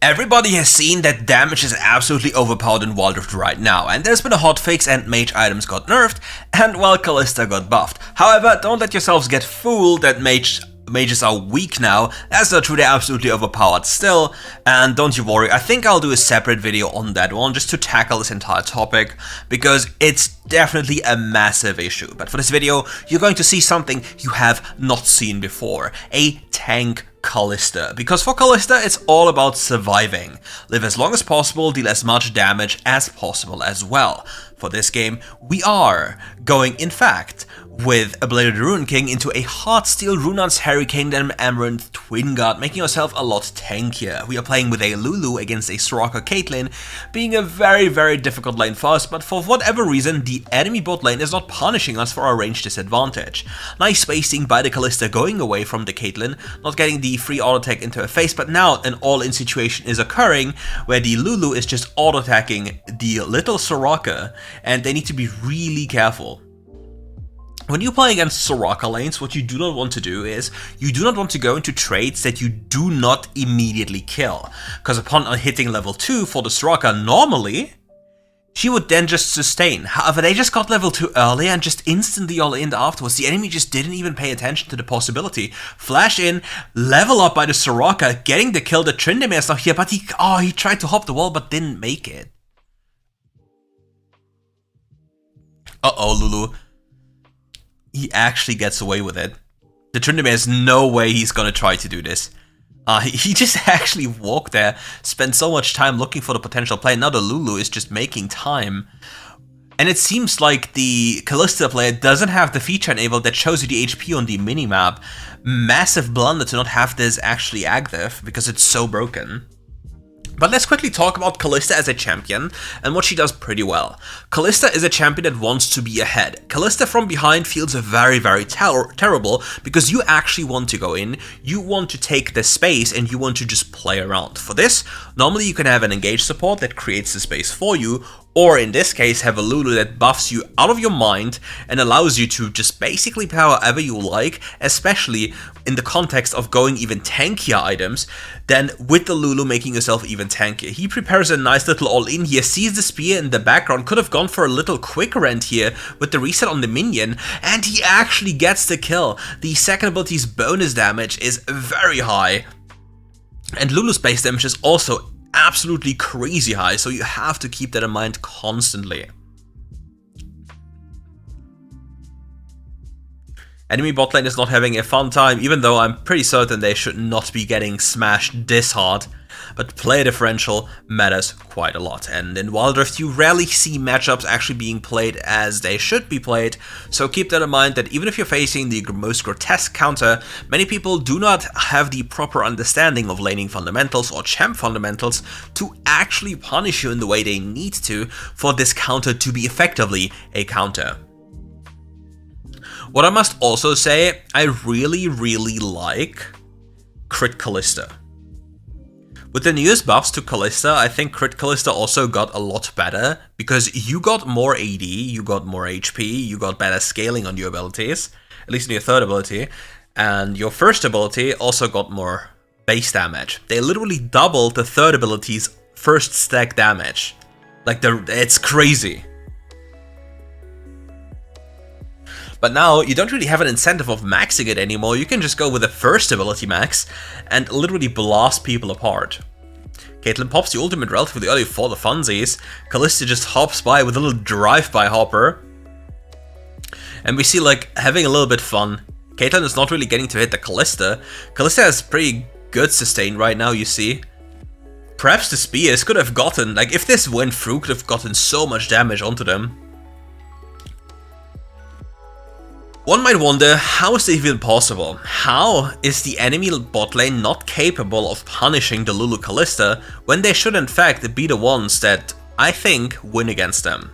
Everybody has seen that damage is absolutely overpowered in WildRift right now, and there's been a hotfix and mage items got nerfed, and well, Kalista got buffed. However, don't let yourselves get fooled that mages are weak now, that's not true, they're absolutely overpowered still, and don't you worry, I think I'll do a separate video on that one just to tackle this entire topic, because it's definitely a massive issue. But for this video, you're going to see something you have not seen before, a tank Kalista, because for Kalista it's all about surviving. Live as long as possible, deal as much damage as possible as well. For this game, we are going, in fact, with a Bladed Ruin King into a Heartsteel Runar's Hurricane and Amaranth Twin Guard, making yourself a lot tankier. We are playing with a Lulu against a Soraka Caitlyn, being a very difficult lane for us, but for whatever reason the enemy bot lane is not punishing us for our range disadvantage. Nice spacing by the Kalista going away from the Caitlyn, not getting the free auto attack into her face, but now an all-in situation is occurring where the Lulu is just auto attacking the little Soraka, and they need to be really careful. When you play against Soraka lanes, what you do not want to do is, you do not want to go into trades that you do not immediately kill. Because upon hitting level 2 for the Soraka normally, she would then just sustain. However, they just got level 2 early and just instantly all in afterwards. The enemy just didn't even pay attention to the possibility. Flash in, level up by the Soraka, getting the kill. The Tryndamere is now here, but he tried to hop the wall but didn't make it. Uh-oh, Lulu. He actually gets away with it. The Tryndamere has no way he's gonna try to do this. He just actually walked there, spent so much time looking for the potential play. Now the Lulu is just making time. And it seems like the Kalista player doesn't have the feature enabled that shows you the HP on the minimap. Massive blunder to not have this actually active, because it's so broken. But let's quickly talk about Kalista as a champion and what she does pretty well. Kalista is a champion that wants to be ahead. Kalista from behind feels very terrible because you actually want to go in, you want to take the space and you want to just play around. For this, normally you can have an engage support that creates the space for you, or in this case have a Lulu that buffs you out of your mind and allows you to just basically play however you like, especially in the context of going even tankier items, then with the Lulu making yourself even tankier. He prepares a nice little all-in here, sees the spear in the background, could have gone for a little quick rend here with the reset on the minion, and he actually gets the kill. The second ability's bonus damage is very high, and Lulu's base damage is also absolutely crazy high, so you have to keep that in mind constantly. Enemy bot lane is not having a fun time, even though I'm pretty certain they should not be getting smashed this hard. But player differential matters quite a lot, and in WildRift you rarely see matchups actually being played as they should be played, so keep that in mind that even if you're facing the most grotesque counter, many people do not have the proper understanding of laning fundamentals or champ fundamentals to actually punish you in the way they need to for this counter to be effectively a counter. What I must also say, I really like Crit Kalista. With the newest buffs to Kalista, I think Crit Kalista also got a lot better, because you got more AD, you got more HP, you got better scaling on your abilities, at least in your third ability, and your first ability also got more base damage. They literally doubled the third ability's first stack damage. Like, it's crazy. But now, you don't really have an incentive of maxing it anymore, you can just go with the first ability max and literally blast people apart. Caitlyn pops the ultimate relatively early for the funsies, Kalista just hops by with a little drive-by hopper, and we see like having a little bit fun. Caitlyn is not really getting to hit the Kalista. Kalista has pretty good sustain right now, you see. Perhaps the spears could have gotten, like if this went through, could have gotten so much damage onto them. One might wonder, how is this even possible? How is the enemy bot lane not capable of punishing the Lulu Kalista when they should in fact be the ones that, I think, win against them?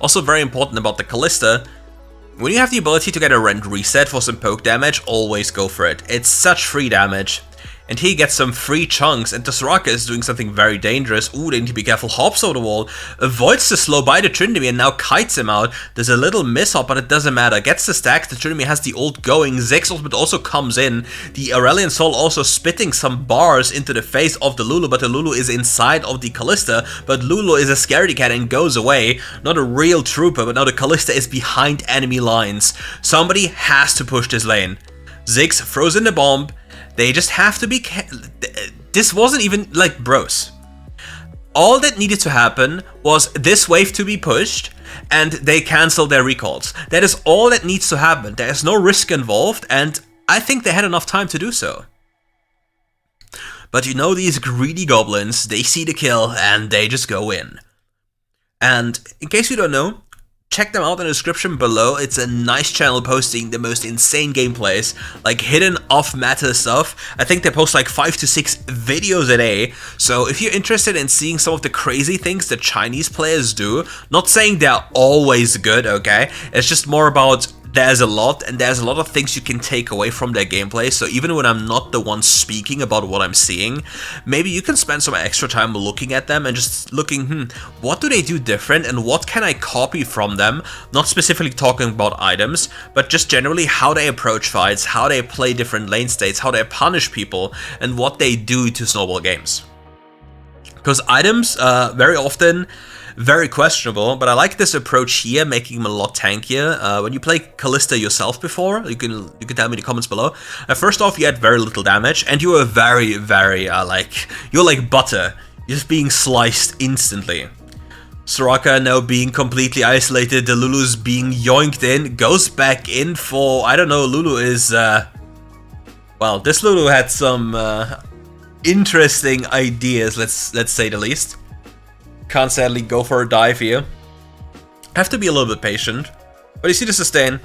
Also very important about the Kalista, when you have the ability to get a rend reset for some poke damage, always go for it. It's such free damage. And he gets some free chunks, and the Soraka is doing something very dangerous. Ooh, they need to be careful. Hops over the wall, avoids the slow by the Trinity, and now kites him out. There's a little mishap, but it doesn't matter. Gets the stack, the Trinity has the ult going. Ziggs ultimate also comes in. The Aurelion Soul also spitting some bars into the face of the Lulu, but the Lulu is inside of the Kalista. But Lulu is a scaredy cat and goes away. Not a real trooper, but now the Kalista is behind enemy lines. Somebody has to push this lane. Ziggs throws in the bomb. They just have to be this wasn't even like bros. All that needed to happen was this wave to be pushed and they cancel their recalls. That is all that needs to happen. There is no risk involved, and I think they had enough time to do so. But you know, these greedy goblins, they see the kill and they just go in. And in case you don't know, check them out in the description below. It's a nice channel posting the most insane gameplays, like hidden off-meta stuff. I think they post like 5 to 6 videos a day. So if you're interested in seeing some of the crazy things that Chinese players do, not saying they're always good, okay? It's just more about there's a lot, and there's a lot of things you can take away from their gameplay. So even when I'm not the one speaking about what I'm seeing, maybe you can spend some extra time looking at them and just looking, what do they do different and what can I copy from them? Not specifically talking about items, but just generally how they approach fights, how they play different lane states, how they punish people, and what they do to snowball games. Because items, very often, very questionable, but I like this approach here, making him a lot tankier. When you play Kalista yourself before, you can tell me in the comments below. First off, you had very little damage, and you were very, you're like butter. You're just being sliced instantly. Soraka now being completely isolated, the Lulu's being yoinked in, goes back in for, I don't know, Lulu is, well, this Lulu had some interesting ideas, let's say the least. Can't sadly go for a dive here. Have to be a little bit patient. But you see the sustain.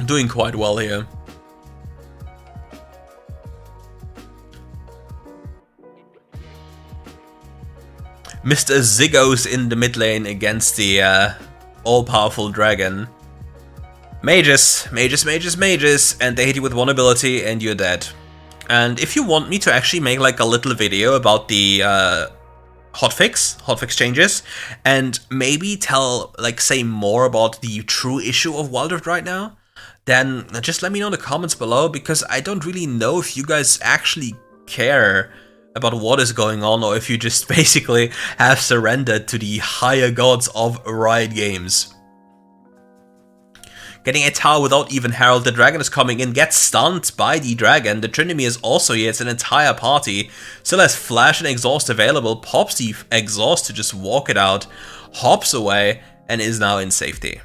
Doing quite well here. Mr. Ziggos in the mid lane against the all-powerful dragon. Mages, and they hit you with one ability and you're dead. And if you want me to actually make like a little video about the hotfix changes, and maybe say more about the true issue of WildRift right now, then just let me know in the comments below, because I don't really know if you guys actually care about what is going on, or if you just basically have surrendered to the higher gods of Riot Games. Getting a tower without even Herald, the dragon is coming in, gets stunned by the dragon, the Trinity is also here, it's an entire party, still has flash and exhaust available, pops the exhaust to just walk it out, hops away, and is now in safety.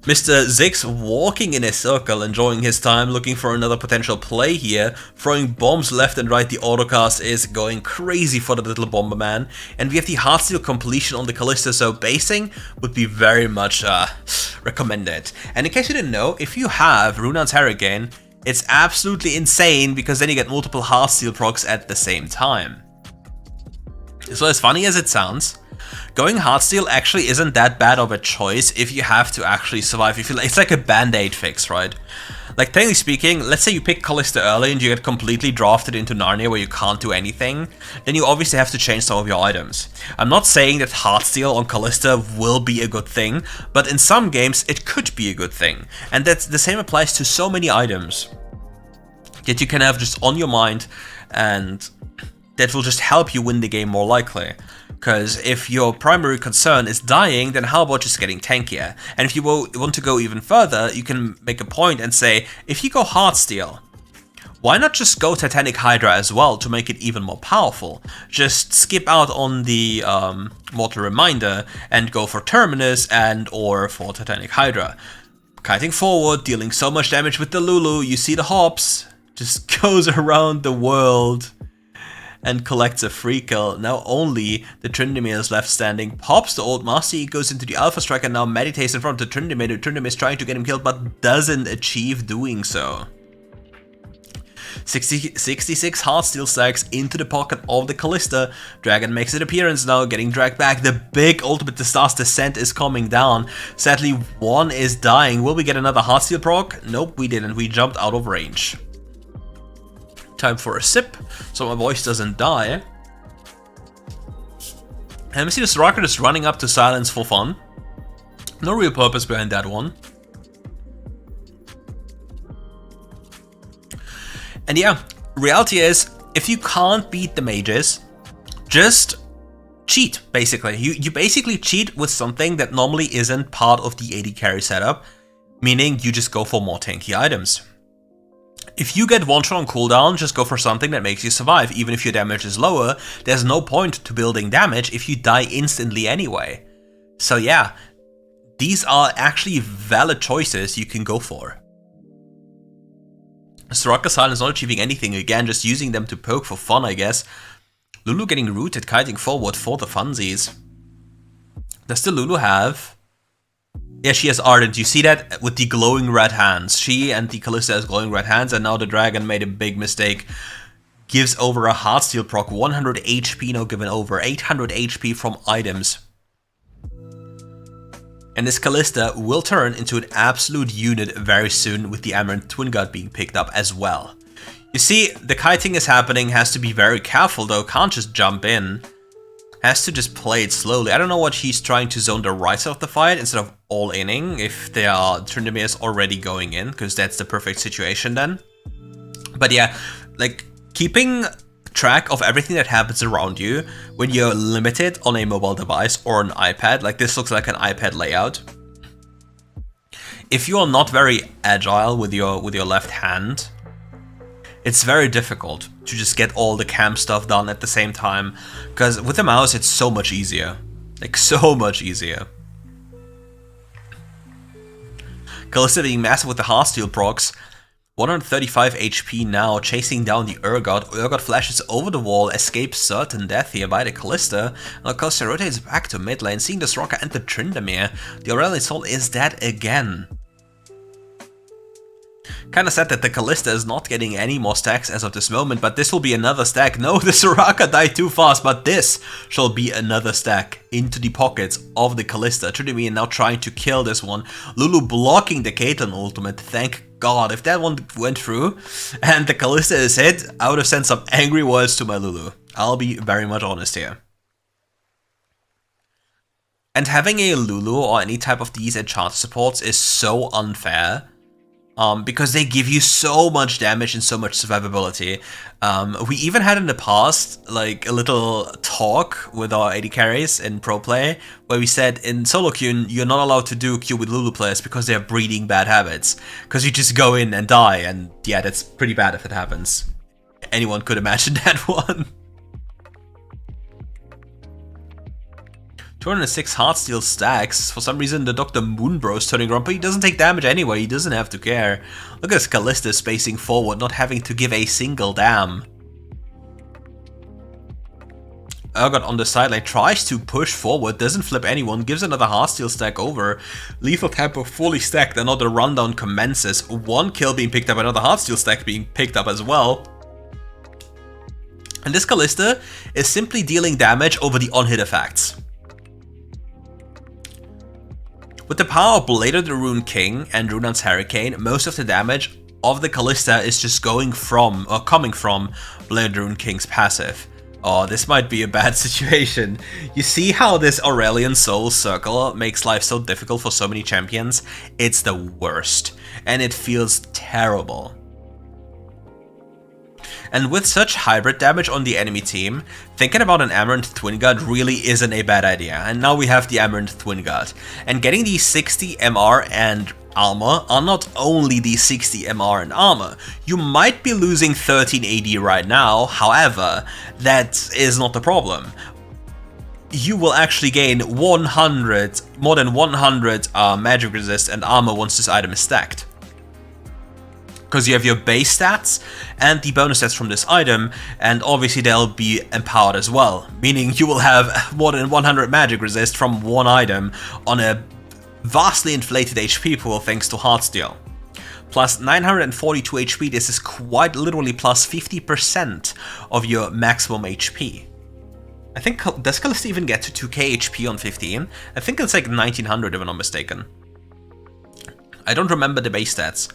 Mr. Ziggs walking in a circle, enjoying his time, looking for another potential play here, throwing bombs left and right. The autocast is going crazy for the little Bomberman, and we have the Heartsteel completion on the Kalista, so basing would be very much recommended. And in case you didn't know, if you have Runaan's Hurricane, it's absolutely insane, because then you get multiple Heartsteel procs at the same time. So as funny as it sounds, going Heartsteel actually isn't that bad of a choice if you have to actually survive. If you it's like a band-aid fix, right? Like, technically speaking, let's say you pick Kalista early and you get completely drafted into Narnia where you can't do anything, then you obviously have to change some of your items. I'm not saying that Heartsteel on Kalista will be a good thing, but in some games it could be a good thing. And that's the same applies to so many items that you can have just on your mind, and that will just help you win the game more likely. Because if your primary concern is dying, then how about just getting tankier? And if you want to go even further, you can make a point and say, if you go Heartsteel, why not just go Titanic Hydra as well to make it even more powerful? Just skip out on the Mortal Reminder and go for Terminus and or for Titanic Hydra. Kiting forward, dealing so much damage with the Lulu, you see the hops, just goes around the world and collects a free kill. Now only the Trinity is left standing, pops the old master, he goes into the Alpha Strike and now meditates in front of the Trinity. The Trinity is trying to get him killed but doesn't achieve doing so. 66 Heartsteel stacks into the pocket of the Kalista. Dragon makes an appearance now, getting dragged back. The big ultimate Disaster Descent is coming down. Sadly, one is dying. Will we get another Heartsteel proc? Nope, we didn't. We jumped out of range. Time for a sip, so my voice doesn't die. And we see this rocket is running up to silence for fun. No real purpose behind that one. And yeah, reality is, if you can't beat the mages, just cheat, basically. You basically cheat with something that normally isn't part of the AD carry setup, meaning you just go for more tanky items. If you get one shot on cooldown, just go for something that makes you survive. Even if your damage is lower, there's no point to building damage if you die instantly anyway. So yeah, these are actually valid choices you can go for. Soraka Silence not achieving anything, again just using them to poke for fun, I guess. Lulu getting rooted, kiting forward for the funsies. Does the Lulu have... Yeah, she has Ardent. You see that with the glowing red hands. She and the Kalista has glowing red hands, and now the dragon made a big mistake. Gives over a Heartsteel proc, 100 HP now given over, 800 HP from items. And this Kalista will turn into an absolute unit very soon with the Amaranth Twin God being picked up as well. You see, the kiting is happening, has to be very careful though, can't just jump in. Has to just play it slowly. I don't know what he's trying to zone the right side of the fight instead of all-inning if they are Tryndamere already going in, because that's the perfect situation then. But yeah, like keeping track of everything that happens around you when you're limited on a mobile device or an iPad, like this looks like an iPad layout. If you are not very agile with your left hand, it's very difficult to just get all the camp stuff done at the same time, because with the mouse it's so much easier. Like so much easier. Kalista being massive with the Heartsteel procs. 135 HP now, chasing down the Urgot. Urgot flashes over the wall, escapes certain death here by the Kalista. Now Kalista rotates back to mid lane, seeing the Soraka enter Tryndamere. The Aurelian Soul is dead again. Kinda sad that the Kalista is not getting any more stacks as of this moment, but this will be another stack. No, the Soraka died too fast, but this shall be another stack into the pockets of the Kalista. Tryndamere now trying to kill this one. Lulu blocking the Caitlyn ultimate, thank God. If that one went through and the Kalista is hit, I would have sent some angry words to my Lulu. I'll be very much honest here. And having a Lulu or any type of these enchant supports is so unfair. Because they give you so much damage and so much survivability. We even had in the past like a little talk with our AD carries in pro play where we said in solo queue you're not allowed to do queue with Lulu players because they're breeding bad habits. Because you just go in and die, and yeah, that's pretty bad if it happens. Anyone could imagine that one. 206 Heartsteel stacks. For some reason the Dr. Moonbro is turning around, but he doesn't take damage anyway, he doesn't have to care. Look at this Kalista spacing forward, not having to give a single damn. Urgot on the sideline tries to push forward, doesn't flip anyone, gives another Heartsteel stack over. Lethal Tempo fully stacked, another rundown commences. One kill being picked up, another Heartsteel stack being picked up as well. And this Kalista is simply dealing damage over the on-hit effects. With the power of Blade of the Rune King and Runan's Hurricane, most of the damage of the Kalista is just going from, or coming from, Blade of the Rune King's passive. Oh, this might be a bad situation. You see how this Aurelian Soul circle makes life so difficult for so many champions? It's the worst, and it feels terrible. And with such hybrid damage on the enemy team, thinking about an Amaranth Twin God really isn't a bad idea. And now we have the Amaranth Twin God. And getting the 60 MR and armor are not only the 60 MR and armor. You might be losing 13 AD right now, however, that is not the problem. You will actually gain 100, more than 100 magic resist and armor once this item is stacked. Because you have your base stats and the bonus stats from this item, and obviously they'll be empowered as well, meaning you will have more than 100 magic resist from one item on a vastly inflated HP pool thanks to Heartsteel. Plus 942 HP, this is quite literally plus 50% of your maximum HP. I think, does Kalista even get to 2k HP on 15? I think it's like 1900 if I'm not mistaken. I don't remember the base stats.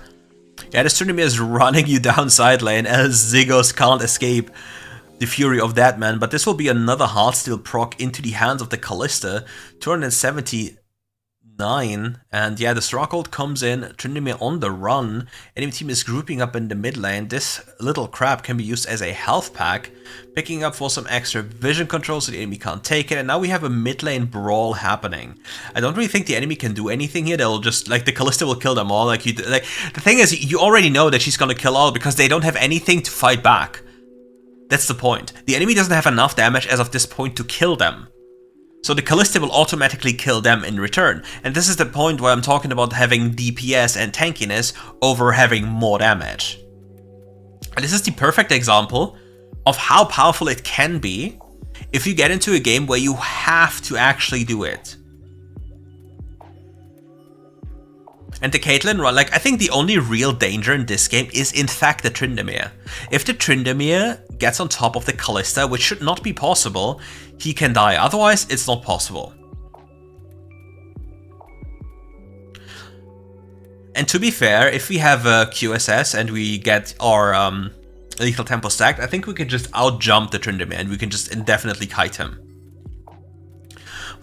Yeah, this Tryndamere is running you down side lane as Zigos can't escape the fury of that man, but this will be another Heartsteel proc into the hands of the Kalista. 279, and yeah, the Stronghold comes in, Tryndamere on the run, enemy team is grouping up in the mid lane. This little crab can be used as a health pack, picking up for some extra vision control so the enemy can't take it, and now we have a mid lane brawl happening. I don't really think the enemy can do anything here. They'll just, like, the Kalista will kill them all. Like, the thing is, you already know that she's gonna kill all because they don't have anything to fight back. That's the point. The enemy doesn't have enough damage as of this point to kill them. So the Kalista will automatically kill them in return. And this is the point where I'm talking about having DPS and tankiness over having more damage. And this is the perfect example of how powerful it can be if you get into a game where you have to actually do it. And the Caitlyn run, like, I think the only real danger in this game is in fact the Tryndamere. If the Tryndamere gets on top of the Kalista, which should not be possible, he can die. Otherwise, it's not possible. And to be fair, if we have a QSS and we get our lethal tempo stacked, I think we can just out-jump the Tryndamere and we can just indefinitely kite him.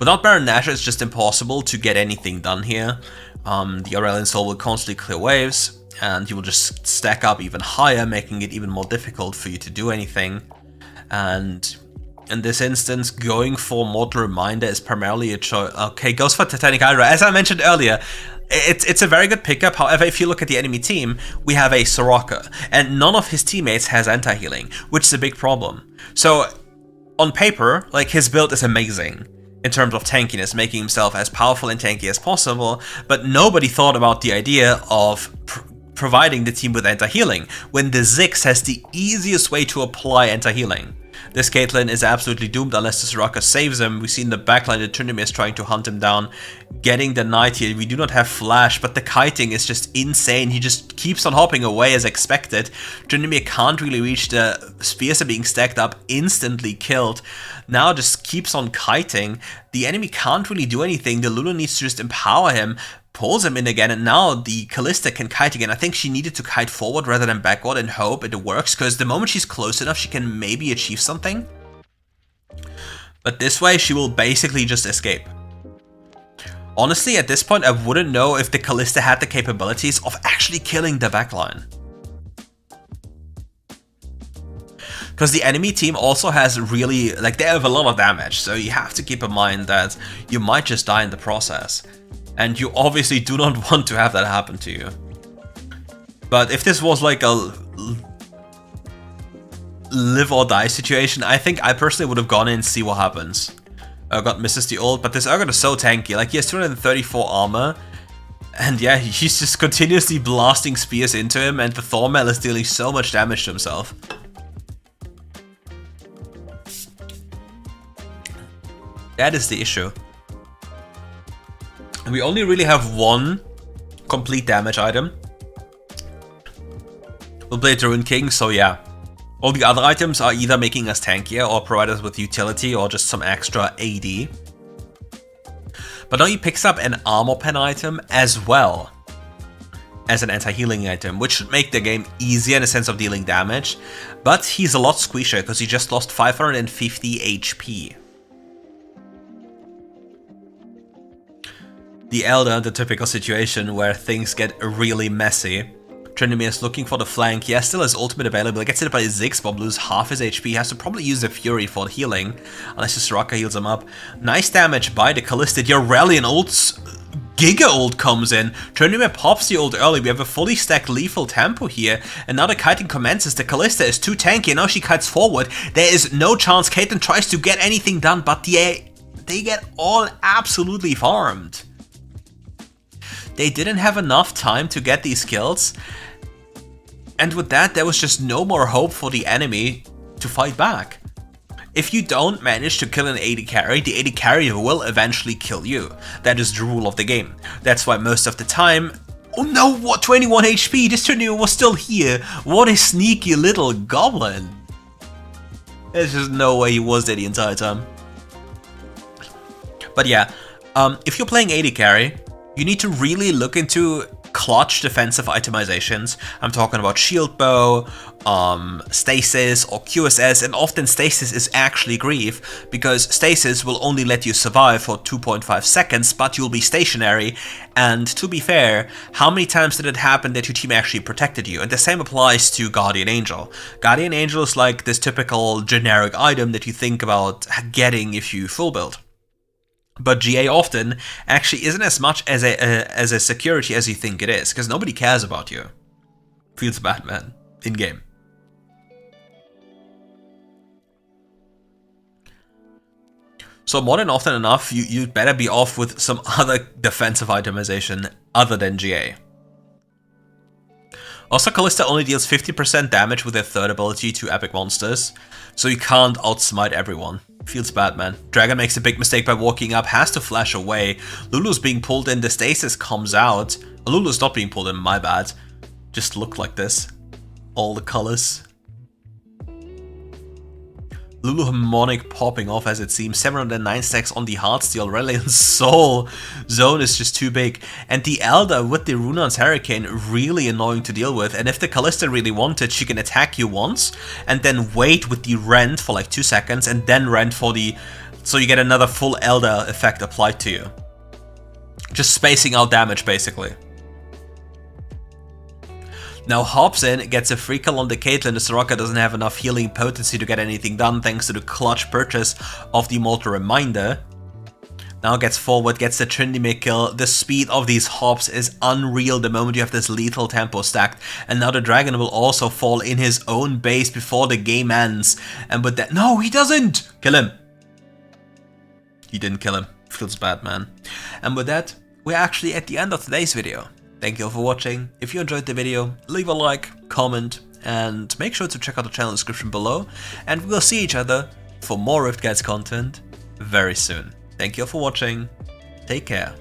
Without Baron Nashor, it's just impossible to get anything done here. The Aurelion Soul will constantly clear waves, and you will just stack up even higher, making it even more difficult for you to do anything. And in this instance, going for Mortal Reminder is primarily a choice. Okay, goes for Titanic Hydra. As I mentioned earlier, it's a very good pickup. However, if you look at the enemy team, we have a Soraka, and none of his teammates has anti-healing, which is a big problem. So, on paper, like, his build is amazing in terms of tankiness, making himself as powerful and tanky as possible, but nobody thought about the idea of providing the team with anti-healing, when the Ziggs has the easiest way to apply anti-healing. This Caitlyn is absolutely doomed unless the Soraka saves him. We see in the backline that Tryndamere is trying to hunt him down, getting the Knight here. We do not have flash, but the kiting is just insane. He just keeps on hopping away as expected. Tryndamere can't really reach the spears are being stacked up, instantly killed. Now just keeps on kiting. The enemy can't really do anything. The Lulu needs to just empower him, pulls him in again, and now the Kalista can kite again. I think she needed to kite forward rather than backward and hope it works, because the moment she's close enough, she can maybe achieve something. But this way, she will basically just escape. Honestly, at this point, I wouldn't know if the Kalista had the capabilities of actually killing the backline. Because the enemy team also has really, like, they have a lot of damage, so you have to keep in mind that you might just die in the process. And you obviously do not want to have that happen to you. But if this was like a live or die situation, I think I personally would have gone in and see what happens. Urgot misses the ult, but this Urgot is so tanky. Like, he has 234 armor. And yeah, he's just continuously blasting spears into him, and the Thornmail is dealing so much damage to himself. That is the issue. We only really have one complete damage item. We'll play the Rune King, so yeah. All the other items are either making us tankier or provide us with utility or just some extra AD. But now he picks up an armor pen item as well as an anti-healing item, which should make the game easier in the sense of dealing damage. But he's a lot squishier because he just lost 550 HP. The Elder, the typical situation where things get really messy. Tryndamere is looking for the flank. He has still his ultimate available. He gets hit by his Ziggs, but loses half his HP. He has to probably use the Fury for healing, unless the Soraka heals him up. Nice damage by the Kalista. The Aurelion ult's Giga ult comes in. Tryndamere pops the ult early. We have a fully stacked lethal tempo here. And now the kiting commences. The Kalista is too tanky. And now she kites forward. There is no chance Caitlyn tries to get anything done, but they get all absolutely farmed. They didn't have enough time to get these kills, and with that, there was just no more hope for the enemy to fight back. If you don't manage to kill an AD carry, the AD carry will eventually kill you. That is the rule of the game. That's why most of the time... Oh no, what, 21 HP? This Tryndamere was still here. What a sneaky little goblin. There's just no way he was there the entire time. But yeah, if you're playing AD carry, you need to really look into clutch defensive itemizations. I'm talking about shield bow, stasis or QSS, and often stasis is actually grief, because stasis will only let you survive for 2.5 seconds, but you'll be stationary. And to be fair, how many times did it happen that your team actually protected you? And the same applies to Guardian Angel. Guardian Angel is like this typical generic item that you think about getting if you full build. But GA often actually isn't as much as a security as you think it is, because nobody cares about you. Feels bad, man. In-game. So more than often enough, you'd better be off with some other defensive itemization other than GA. Also, Kalista only deals 50% damage with her third ability to epic monsters, so you can't outsmite everyone. Feels bad, man. Dragon makes a big mistake by walking up, has to flash away. Lulu's being pulled in, the stasis comes out. Lulu's not being pulled in, my bad. Just look like this. All the colors. Lulu Harmonic popping off as it seems. 709 stacks on the Heartsteel. Reliant Soul zone is just too big. And the Elder with the Runan's Hurricane, really annoying to deal with. And if the Kalista really wanted, she can attack you once and then wait with the Rend for like 2 seconds and then Rend for the... so you get another full Elder effect applied to you. Just spacing out damage basically. Now hops in, gets a free kill on the Caitlyn. The Soraka doesn't have enough healing potency to get anything done thanks to the clutch purchase of the Immortal Reminder. Now gets forward, gets the Tryndamere kill. The speed of these hops is unreal the moment you have this lethal tempo stacked. And now the Dragon will also fall in his own base before the game ends. And with that... no, he doesn't! Kill him! He didn't kill him. Feels bad, man. And with that, we're actually at the end of today's video. Thank you all for watching. If you enjoyed the video, leave a like, comment, and make sure to check out the channel description below. And we'll see each other for more RiftGuides content very soon. Thank you all for watching. Take care.